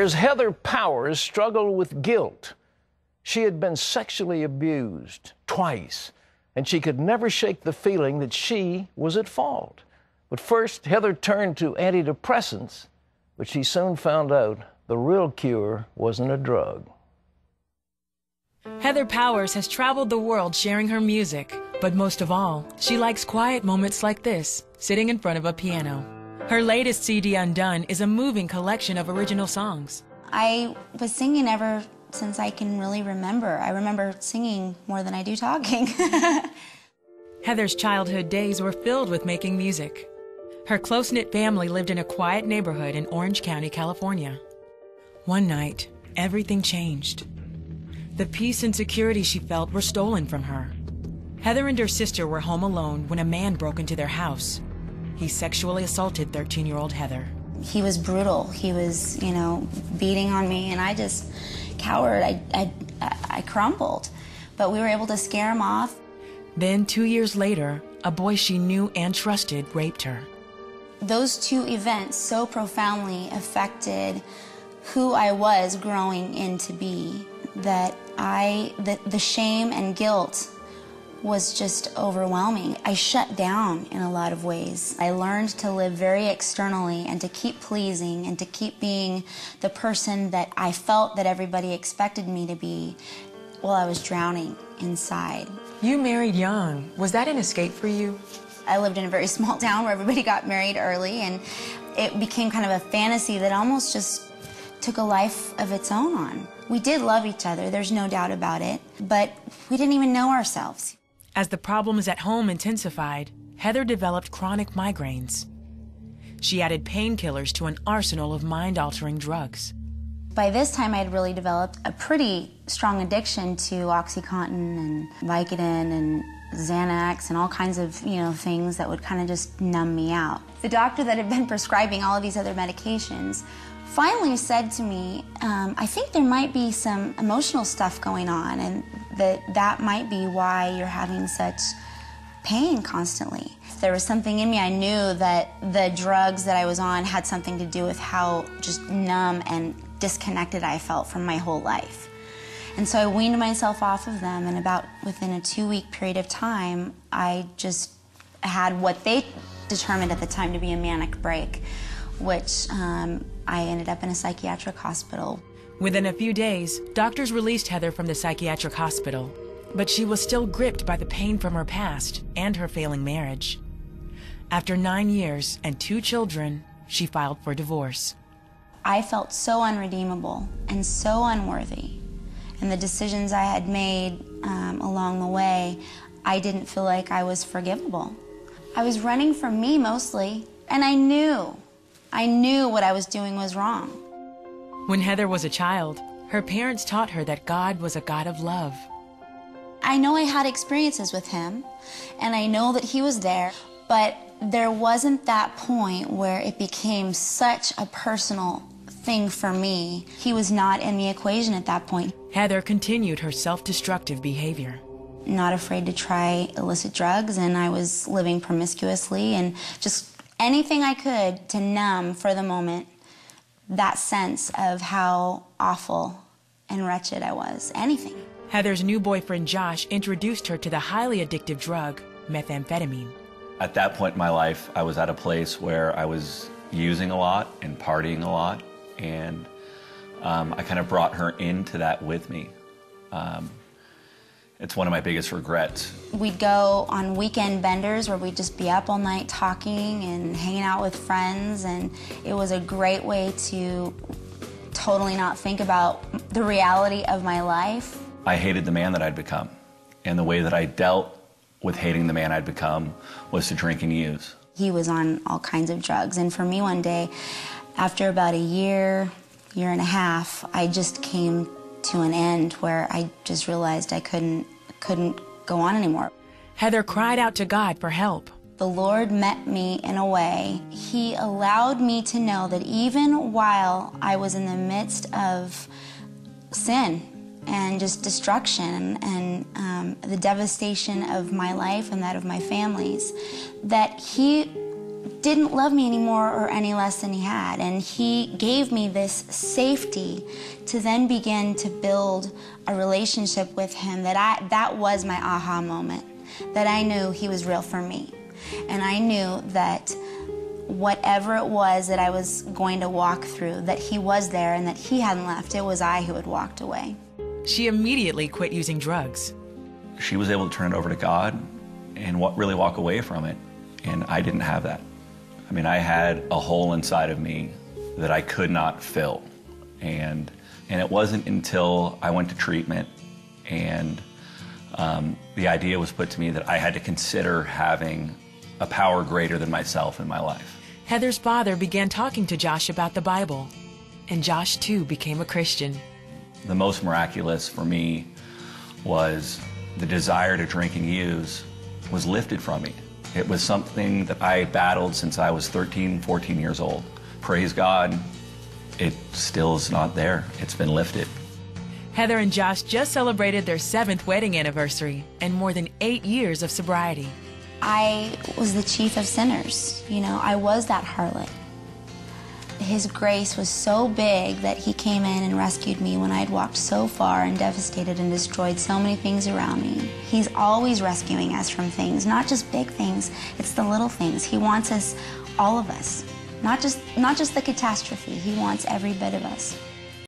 years, Heather Powers struggled with guilt. She had been sexually abused twice, and she could never shake the feeling that she was at fault. But first, Heather turned to antidepressants, but she soon found out the real cure wasn't a drug. Heather Powers has traveled the world sharing her music, but most of all, she likes quiet moments like this, sitting in front of a piano. Her latest CD, Undone, is a moving collection of original songs. I was singing ever since I can really remember. I remember singing more than I do talking. Heather's childhood days were filled with making music. Her close-knit family lived in a quiet neighborhood in Orange County, California. One night, everything changed. The peace and security she felt were stolen from her. Heather and her sister were home alone when a man broke into their house. He sexually assaulted 13-year-old Heather. He was brutal. He was, beating on me, and I just cowered. I crumbled. But we were able to scare him off. Then, 2 years later, a boy she knew and trusted raped her. Those two events so profoundly affected who I was growing into be that the shame and guilt was just overwhelming. I shut down in a lot of ways. I learned to live very externally and to keep pleasing and to keep being the person that I felt that everybody expected me to be while I was drowning inside. You married young. Was that an escape for you? I lived in a very small town where everybody got married early, and it became kind of a fantasy that almost just took a life of its own on. We did love each other, there's no doubt about it, but we didn't even know ourselves. As the problems at home intensified, Heather developed chronic migraines. She added painkillers to an arsenal of mind-altering drugs. By this time, I had really developed a pretty strong addiction to OxyContin and Vicodin and Xanax and all kinds of, things that would kind of just numb me out. The doctor that had been prescribing all of these other medications finally said to me, I think there might be some emotional stuff going on, and that might be why you're having such pain constantly. There was something in me. I knew that the drugs that I was on had something to do with how just numb and disconnected I felt from my whole life. And so I weaned myself off of them, and within a 2-week period of time, I just had what they determined at the time to be a manic break, which I ended up in a psychiatric hospital. Within a few days, doctors released Heather from the psychiatric hospital, but she was still gripped by the pain from her past and her failing marriage. After 9 years and 2 children, she filed for divorce. I felt so unredeemable and so unworthy. And the decisions I had made along the way, I didn't feel like I was forgivable. I was running from me mostly, and I knew what I was doing was wrong. When Heather was a child, her parents taught her that God was a God of love. I know I had experiences with him, and I know that he was there, but there wasn't that point where it became such a personal thing for me. He was not in the equation at that point. Heather continued her self-destructive behavior. Not afraid to try illicit drugs, and I was living promiscuously and just anything I could to numb for the moment that sense of how awful and wretched I was. Anything. Heather's new boyfriend Josh introduced her to the highly addictive drug, methamphetamine. At that point in my life, I was at a place where I was using a lot and partying a lot, and I kind of brought her into that with me. It's one of my biggest regrets. We'd go on weekend benders where we'd just be up all night talking and hanging out with friends, and it was a great way to totally not think about the reality of my life. I hated the man that I'd become, and the way that I dealt with hating the man I'd become was to drink and use. He was on all kinds of drugs, and for me one day, after about a year and a half, I just came to an end where I just realized I couldn't go on anymore. Heather cried out to God for help. The Lord met me in a way. He allowed me to know that even while I was in the midst of sin and just destruction and the devastation of my life and that of my family's, that He didn't love me anymore or any less than he had. And he gave me this safety to then begin to build a relationship with him that was my aha moment, that I knew he was real for me. And I knew that whatever it was that I was going to walk through, that he was there and that he hadn't left. It was I who had walked away. She immediately quit using drugs. She was able to turn it over to God and really walk away from it. And I didn't have that. I mean, I had a hole inside of me that I could not fill. And it wasn't until I went to treatment and the idea was put to me that I had to consider having a power greater than myself in my life. Heather's father began talking to Josh about the Bible, and Josh too became a Christian. The most miraculous for me was the desire to drink and use was lifted from me. It was something that I battled since I was 13, 14 years old. Praise God, it still is not there. It's been lifted. Heather and Josh just celebrated their 7th wedding anniversary and more than 8 years of sobriety. I was the chief of sinners. You know, I was that harlot. His grace was so big that he came in and rescued me when I had walked so far and devastated and destroyed so many things around me. He's always rescuing us from things, not just big things, it's the little things. He wants us, all of us, not just the catastrophe. He wants every bit of us.